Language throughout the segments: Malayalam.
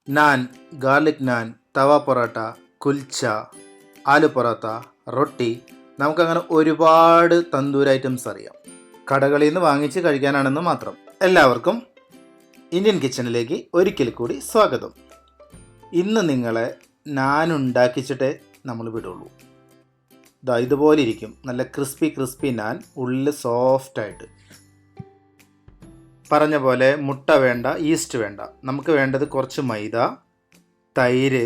നാൻ, ഗാർലിക് നാൻ, തവ പൊറോട്ട, കുൽച്ച, ആലു പൊറോട്ട, റൊട്ടി, നമുക്കങ്ങനെ ഒരുപാട് തന്തൂർ ഐറ്റംസ് അറിയാം. കടകളിൽ നിന്ന് വാങ്ങിച്ച് കഴിക്കാനാണെന്ന് മാത്രം. എല്ലാവർക്കും ഇന്ത്യൻ കിച്ചണിലേക്ക് ഒരിക്കൽ കൂടി സ്വാഗതം. ഇന്ന് നിങ്ങളെ നാൻ ഉണ്ടാക്കിച്ചിട്ടേ നമ്മൾ വിടുള്ളൂ. ഇതുപോലെ ഇരിക്കും, നല്ല ക്രിസ്പി നാൻ, ഉള്ളിൽ സോഫ്റ്റായിട്ട്. പറഞ്ഞ പോലെ മുട്ട വേണ്ട, ഈസ്റ്റ് വേണ്ട. നമുക്ക് വേണ്ടത് കുറച്ച് മൈദ, തൈര്,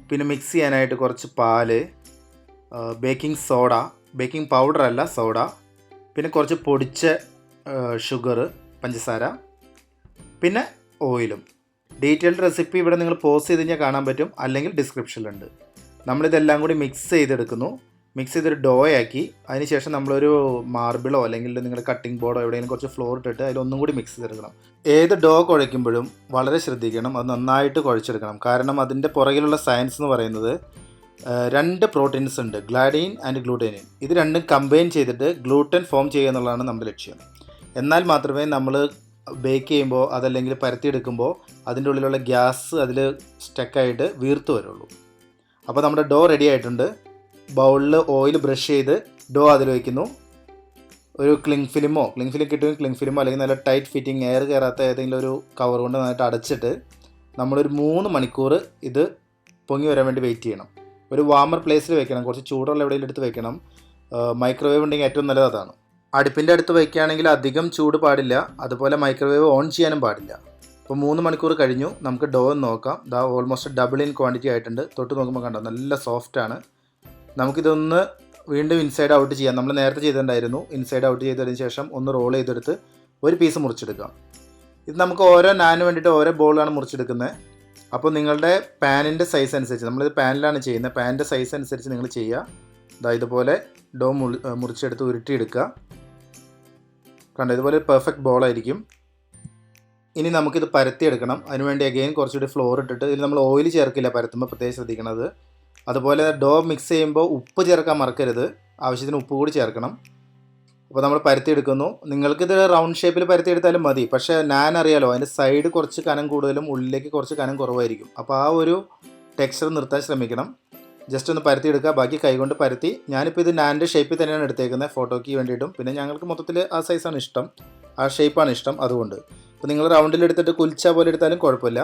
പിന്നെ മിക്സ് ചെയ്യാനായിട്ട് കുറച്ച് പാല്, ബേക്കിംഗ് സോഡ, ബേക്കിംഗ് പൗഡർ അല്ല സോഡ, പിന്നെ കുറച്ച് പൊടിച്ച ഷുഗർ, പഞ്ചസാര, പിന്നെ ഓയിലും. ഡീറ്റെയിൽഡ് റെസിപ്പി ഇവിടെ നിങ്ങൾ പോസ്റ്റ് ചെയ്ത് കഴിഞ്ഞാൽ കാണാൻ പറ്റും, അല്ലെങ്കിൽ ഡിസ്ക്രിപ്ഷനിലുണ്ട്. നമ്മളിതെല്ലാം കൂടി മിക്സ് ചെയ്തെടുക്കുന്നു. മിക്സ് ചെയ്തൊരു ഡോ ആക്കി, അതിനുശേഷം നമ്മളൊരു മാർബിളോ അല്ലെങ്കിൽ നിങ്ങളുടെ കട്ടിംഗ് ബോർഡോ എവിടെയെങ്കിലും കുറച്ച് ഫ്ലോർ ഇട്ടിട്ട് അതിലൊന്നും കൂടി മിക്സ് ചെയ്തെടുക്കണം. ഏത് ഡോ കുഴയ്ക്കുമ്പോഴും വളരെ ശ്രദ്ധിക്കണം, അത് നന്നായിട്ട് കുഴച്ചെടുക്കണം. കാരണം അതിൻ്റെ പുറകിലുള്ള സയൻസ് എന്ന് പറയുന്നത് 2 പ്രോട്ടീൻസ് ഉണ്ട്, ഗ്ലാഡീൻ ആൻഡ് ഗ്ലൂട്ടേനിൻ. ഇത് രണ്ടും കമ്പൈൻ ചെയ്തിട്ട് ഗ്ലൂട്ടൻ ഫോം ചെയ്യുക എന്നുള്ളതാണ് നമ്മുടെ ലക്ഷ്യം. എന്നാൽ മാത്രമേ നമ്മൾ ബേക്ക് ചെയ്യുമ്പോൾ അതല്ലെങ്കിൽ പരത്തിയെടുക്കുമ്പോൾ അതിൻ്റെ ഉള്ളിലുള്ള ഗ്യാസ് അതിൽ സ്റ്റക്കായിട്ട് വീർത്ത് വരുള്ളൂ. അപ്പോൾ നമ്മുടെ ഡോ റെഡി ആയിട്ടുണ്ട്. ബൗളിൽ ഓയിൽ ബ്രഷ് ചെയ്ത് ഡോ അതിൽ വയ്ക്കുന്നു. ഒരു ക്ലിങ് ഫിലിം കിട്ടുമെങ്കിൽ ക്ലിങ് ഫിലിമോ അല്ലെങ്കിൽ നല്ല ടൈറ്റ് ഫിറ്റിംഗ്, എയർ കയറാത്ത ഏതെങ്കിലും ഒരു കവർ കൊണ്ട് നന്നായിട്ട് അടച്ചിട്ട് നമ്മളൊരു 3 മണിക്കൂർ ഇത് പൊങ്ങി വരാൻ വേണ്ടി വെയിറ്റ് ചെയ്യണം. ഒരു വാമർ പ്ലേസിൽ വെക്കണം, കുറച്ച് ചൂടുള്ള എവിടെയെങ്കിലും എടുത്ത് വെക്കണം. മൈക്രോവേവ് ഉണ്ടെങ്കിൽ ഏറ്റവും നല്ലത് അതാണ്. അടുപ്പിൻ്റെ അടുത്ത് വയ്ക്കുകയാണെങ്കിൽ അധികം ചൂട് പാടില്ല, അതുപോലെ മൈക്രോവേവ് ഓൺ ചെയ്യാനും പാടില്ല. ഇപ്പോൾ 3 മണിക്കൂർ കഴിഞ്ഞു. നമുക്ക് ഡോ നോക്കാം. ഓൾമോസ്റ്റ് ഡബിൾ ഇൻ ക്വാണ്ടിറ്റി ആയിട്ടുണ്ട്. തൊട്ട് നോക്കുമ്പോൾ കണ്ടോ, നല്ല സോഫ്റ്റാണ്. നമുക്കിതൊന്ന് വീണ്ടും ഇൻസൈഡ് ഔട്ട് ചെയ്യാം. നമ്മൾ നേരത്തെ ചെയ്തിട്ടുണ്ടായിരുന്നു. ഇൻസൈഡ് ഔട്ട് ചെയ്തതിന് ശേഷം ഒന്ന് റോൾ ചെയ്തെടുത്ത് ഒരു പീസ് മുറിച്ചെടുക്കാം. ഇത് നമുക്ക് ഓരോ നാനിന് വേണ്ടിയിട്ട് ഓരോ ബോളാണ് മുറിച്ചെടുക്കുന്നത്. അപ്പോൾ നിങ്ങളുടെ പാനിൻ്റെ സൈസ് അനുസരിച്ച്, നമ്മളിത് പാനിലാണ് ചെയ്യുന്നത്, പാനിൻ്റെ സൈസ് അനുസരിച്ച് നിങ്ങൾ ചെയ്യുക. ഇതുപോലെ ഡോ മുറിച്ചെടുത്ത് ഉരുട്ടിയെടുക്കുക. കണ്ടോ, ഇതുപോലെ പെർഫെക്റ്റ് ബോളായിരിക്കും. ഇനി നമുക്കിത് പരത്തിയെടുക്കണം. അതിനുവേണ്ടി അഗെയിൻ കുറച്ചുകൂടി ഫ്ലോർ ഇട്ടിട്ട്, ഇതിൽ നമ്മൾ ഓയിൽ ചേർക്കില്ല പരത്തുമ്പോൾ, പ്രത്യേകം ശ്രദ്ധിക്കണത്. അതുപോലെ ഡോ മിക്സ് ചെയ്യുമ്പോൾ ഉപ്പ് ചേർക്കാൻ മറക്കരുത്, ആവശ്യത്തിന് ഉപ്പ് കൂടി ചേർക്കണം. അപ്പോൾ നമ്മൾ പരത്തിയെടുക്കുന്നു. നിങ്ങൾക്കിത് റൗണ്ട് ഷേപ്പിൽ പരത്തിയെടുത്താലും മതി, പക്ഷേ ഞാൻ അറിയാലോ അതിൻ്റെ സൈഡ് കുറച്ച് കനം കൂടുതലും ഉള്ളിലേക്ക് കുറച്ച് കനം കുറവായിരിക്കും. അപ്പോൾ ആ ഒരു ടെക്സ്ചർ നിർത്താൻ ശ്രമിക്കണം. ജസ്റ്റ് ഒന്ന് പരത്തിയെടുക്കുക, ബാക്കി കൈകൊണ്ട് പരത്തി. ഞാനിപ്പോൾ ഇത് നാൻ്റെ ഷേപ്പിൽ തന്നെയാണ് എടുത്തേക്കുന്നത്, ഫോട്ടോയ്ക്ക് വേണ്ടിയിട്ടും. പിന്നെ ഞങ്ങൾക്ക് മൊത്തത്തിൽ ആ സൈസാണ് ഇഷ്ടം, ആ ഷേപ്പാണ് ഇഷ്ടം, അതുകൊണ്ട്. ഇപ്പോൾ നിങ്ങൾ റൗണ്ടിലെടുത്തിട്ട് കുൽച്ച പോലെ എടുത്താലും കുഴപ്പമില്ല.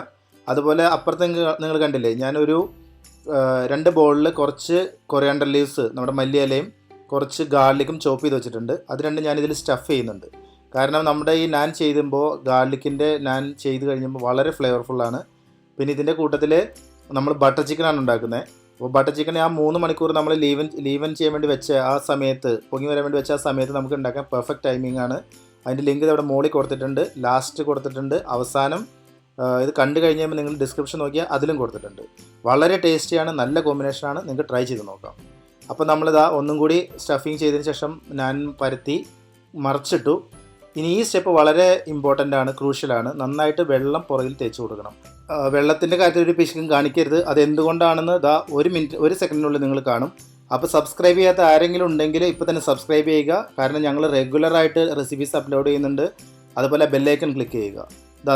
അതുപോലെ അപ്പുറത്ത് നിങ്ങൾ കണ്ടില്ലേ, ഞാനൊരു 2 ബോളിൽ കുറച്ച് കൊറിയാണ്ടർ ലീവ്സ്, നമ്മുടെ മല്ലിയിലയും കുറച്ച് ഗാർലിക്കും ചോപ്പ് ചെയ്ത് വെച്ചിട്ടുണ്ട്. അത് രണ്ടും ഞാനിതിൽ സ്റ്റഫ് ചെയ്യുന്നുണ്ട്. കാരണം നമ്മുടെ ഈ നാൻ ചെയ്യുമ്പോൾ, ഗാർലിക്കിൻ്റെ നാൻ ചെയ്ത് കഴിഞ്ഞപ്പോൾ വളരെ ഫ്ലേവർഫുള്ളാണ്. പിന്നെ ഇതിൻ്റെ കൂട്ടത്തിൽ നമ്മൾ ബട്ടർ ചിക്കനാണ് ഉണ്ടാക്കുന്നത്. അപ്പോൾ ബട്ടർ ചിക്കൻ ആ 3 മണിക്കൂർ നമ്മൾ ലീവൻ ചെയ്യാൻ വേണ്ടി വെച്ച ആ സമയത്ത്, പൊങ്ങി വരാൻ വേണ്ടി വെച്ച ആ സമയത്ത് നമുക്ക് ഉണ്ടാക്കാൻ പെർഫെക്റ്റ് ടൈമിംഗ് ആണ്. അതിൻ്റെ ലിങ്ക് അവിടെ മുകളിൽ കൊടുത്തിട്ടുണ്ട്, ലാസ്റ്റ് കൊടുത്തിട്ടുണ്ട്, അവസാനം ഇത് കണ്ടു കഴിഞ്ഞപ്പോൾ നിങ്ങൾ ഡിസ്ക്രിപ്ഷൻ നോക്കിയാൽ അതിലും കൊടുത്തിട്ടുണ്ട്. വളരെ ടേസ്റ്റിയാണ്, നല്ല കോമ്പിനേഷനാണ്, നിങ്ങൾക്ക് ട്രൈ ചെയ്ത് നോക്കാം. അപ്പോൾ നമ്മളിതാ ഒന്നും കൂടി സ്റ്റഫിങ് ചെയ്തതിന് ശേഷം ഞാൻ പരത്തി മറിച്ചിട്ടു. ഇനി ഈ സ്റ്റെപ്പ് വളരെ ഇമ്പോർട്ടൻ്റ് ആണ്, ക്രൂഷ്യലാണ്. നന്നായിട്ട് വെള്ളം പുറകിൽ തേച്ച് കൊടുക്കണം. വെള്ളത്തിൻ്റെ കാര്യത്തിൽ ഒരു പിശുക്കും കാണിക്കരുത്. അതെന്തുകൊണ്ടാണെന്ന് 1 സെക്കൻഡിനുള്ളിൽ നിങ്ങൾ കാണും. അപ്പോൾ സബ്സ്ക്രൈബ് ചെയ്യാത്ത ആരെങ്കിലും ഉണ്ടെങ്കിൽ ഇപ്പോൾ തന്നെ സബ്സ്ക്രൈബ് ചെയ്യുക. കാരണം ഞങ്ങൾ റെഗുലറായിട്ട് റെസിപ്പീസ് അപ്ലോഡ് ചെയ്യുന്നുണ്ട്. അതുപോലെ ബെല്ലൈക്കൺ ക്ലിക്ക് ചെയ്യുക.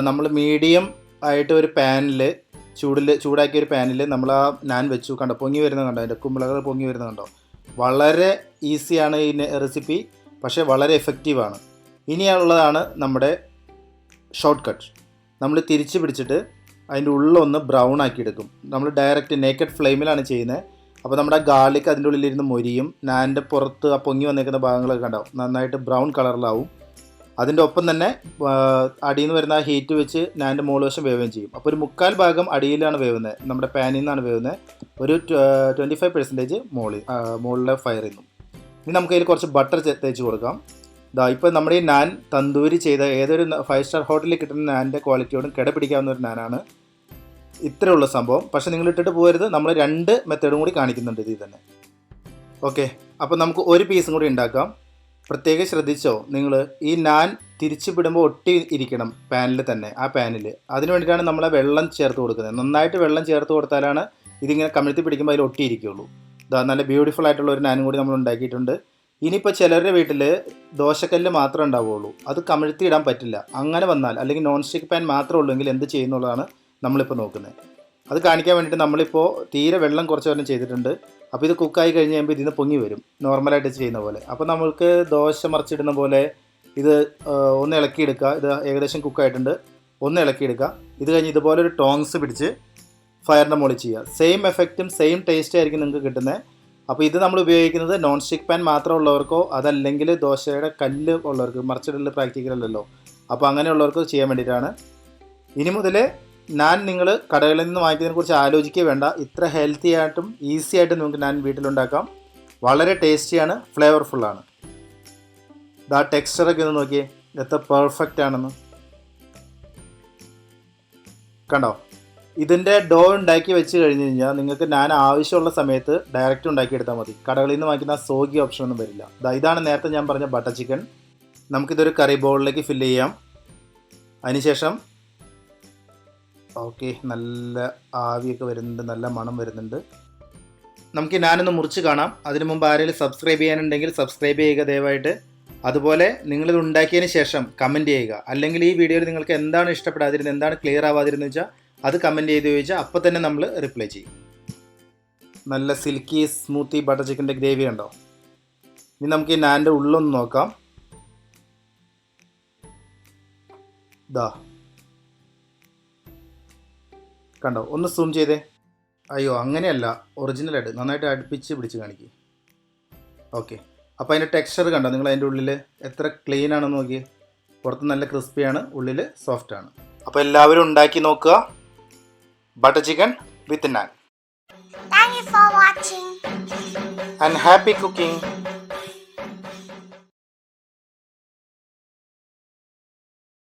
നമ്മൾ മീഡിയം ആയിട്ട് ഒരു പാനിൽ ചൂടാക്കിയ ഒരു പാനിൽ നമ്മൾ ആ നാൻ വെച്ചു. കണ്ടോ, പൊങ്ങി വരുന്നത് കണ്ടോ, അതിൻ്റെ കുമ്പളകൾ പൊങ്ങി വരുന്നത് കണ്ടോ. വളരെ ഈസിയാണ് ഈ റെസിപ്പി, പക്ഷേ വളരെ എഫക്റ്റീവാണ്. ഇനിയുള്ളതാണ് നമ്മുടെ ഷോർട്ട് കട്ട്. നമ്മൾ തിരിച്ച് പിടിച്ചിട്ട് അതിൻ്റെ ഉള്ളൊന്ന് ബ്രൗൺ ആക്കി എടുക്കും. നമ്മൾ ഡയറക്റ്റ് നേക്കഡ് ഫ്ലെയിമിലാണ് ചെയ്യുന്നത്. അപ്പോൾ നമ്മുടെ ഗാർലിക് അതിൻ്റെ ഉള്ളിലിരുന്ന് മൊരിയും. നാനിൻ്റെ പുറത്ത് ആ പൊങ്ങി വന്നേക്കുന്ന ഭാഗങ്ങളൊക്കെ കണ്ടാവും, നന്നായിട്ട് ബ്രൗൺ കളറിലാവും. അതിൻ്റെ ഒപ്പം തന്നെ അടിയിൽ നിന്ന് വരുന്ന ആ ഹീറ്റ് വെച്ച് നാൻ്റെ മുകൾ വശം വേവുകയും ചെയ്യും. അപ്പോൾ ഒരു 3/4 ഭാഗം അടിയിലാണ് വേവുന്നത്, നമ്മുടെ പാനിൽ നിന്നാണ് വേവുന്നത്. ഒരു 25% മുകളിലെ ഫയറിൽ നിന്നും. ഇനി നമുക്കതിൽ കുറച്ച് ബട്ടർ തേച്ച് കൊടുക്കാം. ഇപ്പോൾ നമ്മുടെ ഈ നാൻ തന്തൂരി ചെയ്ത ഏതൊരു 5 സ്റ്റാർ ഹോട്ടലിൽ കിട്ടുന്ന നാൻ്റെ ക്വാളിറ്റിയോടും കിടപിടിക്കാവുന്ന ഒരു നാനാണ്. ഇത്രയുള്ള സംഭവം. പക്ഷേ നിങ്ങൾ ഇട്ടിട്ട് പോകരുത്, നമ്മൾ 2 മെത്തേഡും കൂടി കാണിക്കുന്നുണ്ട് ഇതിൽ തന്നെ. ഓക്കെ, അപ്പോൾ നമുക്ക് ഒരു പീസും കൂടി ഉണ്ടാക്കാം. പ്രത്യേകം ശ്രദ്ധിച്ചോ, നിങ്ങൾ ഈ നാൻ തിരിച്ചു വിടുമ്പോൾ ഒട്ടി ഇരിക്കണം പാനിൽ തന്നെ, ആ പാനിൽ. അതിന് വേണ്ടിയിട്ടാണ് നമ്മൾ വെള്ളം ചേർത്ത് കൊടുക്കുന്നത്. നന്നായിട്ട് വെള്ളം ചേർത്ത് കൊടുത്താലാണ് ഇതിങ്ങനെ കമിഴ്ത്തി പിടിക്കുമ്പോൾ അതിൽ ഒട്ടിയിരിക്കുകയുള്ളൂ. നല്ല ബ്യൂട്ടിഫുൾ ആയിട്ടുള്ള ഒരു നാനും കൂടി നമ്മൾ ഉണ്ടാക്കിയിട്ടുണ്ട്. ഇനിയിപ്പോൾ ചിലരുടെ വീട്ടിൽ ദോശക്കല്ല് മാത്രമേ ഉണ്ടാവുകയുള്ളൂ, അത് കമിഴ്ത്തി ഇടാൻ പറ്റില്ല. അങ്ങനെ വന്നാൽ, അല്ലെങ്കിൽ നോൺ സ്റ്റിക്ക് പാൻ മാത്രമേ ഉള്ളൂ എങ്കിൽ എന്ത് ചെയ്യുന്നുള്ളതാണ് നമ്മളിപ്പോൾ നോക്കുന്നത്. അത് കാണിക്കാൻ വേണ്ടിയിട്ട് നമ്മളിപ്പോൾ തീരെ വെള്ളം കുറച്ച് നേരം ചെയ്തിട്ടുണ്ട്. അപ്പോൾ ഇത് കുക്കായി കഴിഞ്ഞ് കഴിയുമ്പോൾ ഇതിന് പൊങ്ങി വരും, നോർമലായിട്ട് ചെയ്യുന്ന പോലെ. അപ്പോൾ നമുക്ക് ദോശ മറിച്ചിടുന്ന പോലെ ഇത് ഒന്ന് ഇളക്കിയെടുക്കുക. ഇത് ഏകദേശം കുക്കായിട്ടുണ്ട്, ഒന്ന് ഇളക്കിയെടുക്കുക. ഇത് കഴിഞ്ഞ് ഇതുപോലെ ഒരു ടോങ്സ് പിടിച്ച് ഫയറിൻ്റെ മുകളിൽ ചെയ്യുക. സെയിം എഫക്റ്റും സെയിം ടേസ്റ്റ് ആയിരിക്കും നിങ്ങൾക്ക് കിട്ടുന്നത്. അപ്പോൾ ഇത് നമ്മൾ ഉപയോഗിക്കുന്നത് നോൺ സ്റ്റിക്ക് പാൻ മാത്രമുള്ളവർക്കോ അതല്ലെങ്കിൽ ദോശയുടെ കല്ല് ഉള്ളവർക്ക്, മറിച്ചിടൽ പ്രാക്ടിക്കൽ അല്ലല്ലോ, അപ്പോൾ അങ്ങനെയുള്ളവർക്ക് ചെയ്യാൻ വേണ്ടിയിട്ടാണ്. ഇനി മുതൽ നാൻ നിങ്ങൾ കടകളിൽ നിന്ന് വാങ്ങിക്കുന്നതിനെ കുറിച്ച് ആലോചിക്കുക വേണ്ട. ഇത്ര ഹെൽത്തി ആയിട്ടും ഈസി ആയിട്ടും നിങ്ങൾക്ക് നാൻ വീട്ടിലുണ്ടാക്കാം. വളരെ ടേസ്റ്റിയാണ്, ഫ്ലേവർഫുള്ളാണ്. ഇതാ ടെക്സ്ചറൊക്കെ ഒന്ന് നോക്കിയേ, എത്ര പെർഫെക്റ്റ് ആണെന്ന് കണ്ടോ. ഇതിൻ്റെ ഡോ ഉണ്ടാക്കി വെച്ച് കഴിഞ്ഞ് കഴിഞ്ഞാൽ നിങ്ങൾക്ക് നാൻ ആവശ്യമുള്ള സമയത്ത് ഡയറക്റ്റ് ഉണ്ടാക്കിയെടുത്താൽ മതി. കടകളിൽ നിന്ന് വാങ്ങിക്കുന്ന സോഗി ഓപ്ഷനൊന്നും വരില്ല. ഇതാണ് നേരത്തെ ഞാൻ പറഞ്ഞ ബട്ടർ ചിക്കൻ. നമുക്കിതൊരു കറി ബൗളിലേക്ക് ഫില്ല് ചെയ്യാം. അതിനുശേഷം ഓക്കെ, നല്ല ആവിയൊക്കെ വരുന്നുണ്ട്, നല്ല മണം വരുന്നുണ്ട്. നമുക്ക് നാനൊന്ന് മുറിച്ച് കാണാം. അതിനു മുമ്പ് ആരെങ്കിലും സബ്സ്ക്രൈബ് ചെയ്യാനുണ്ടെങ്കിൽ സബ്സ്ക്രൈബ് ചെയ്യുക ദയവായിട്ട്. അതുപോലെ നിങ്ങളിത് ഉണ്ടാക്കിയതിന് ശേഷം കമൻറ്റ് ചെയ്യുക. അല്ലെങ്കിൽ ഈ വീഡിയോയിൽ നിങ്ങൾക്ക് എന്താണ് ഇഷ്ടപ്പെടാതിരുന്നത്, എന്താണ് ക്ലിയർ ആവാതിരുന്നത് വെച്ചാൽ അത് കമൻറ്റ് ചെയ്ത് ചോദിച്ചാൽ അപ്പോൾ തന്നെ നമ്മൾ റിപ്ലൈ ചെയ്യും. നല്ല സിൽക്കി സ്മൂത്തി ബട്ടർ ചിക്കൻ്റെ ഗ്രേവി ഉണ്ടോ. ഇനി നമുക്ക് ഈ നാൻ്റെ ഉള്ളൊന്ന് നോക്കാം. ഇതാ കണ്ടോ, ഒന്ന് സൂം ചെയ്തേ. അയ്യോ അങ്ങനെയല്ല, ഒറിജിനലായിട്ട് നന്നായിട്ട് അടുപ്പിച്ച് പിടിച്ച് കാണിക്കുക. ഓക്കെ, അപ്പോൾ അതിൻ്റെ ടെക്സ്ചർ കണ്ടോ നിങ്ങൾ, അതിൻ്റെ ഉള്ളിൽ എത്ര ക്ലീൻ ആണെന്ന് നോക്കിയേ. പുറത്ത് നല്ല ക്രിസ്പിയാണ്, ഉള്ളിൽ സോഫ്റ്റാണ്. അപ്പോൾ എല്ലാവരും ഉണ്ടാക്കി നോക്കുക. Butter chicken with naan. Thank you for watching. And happy cooking.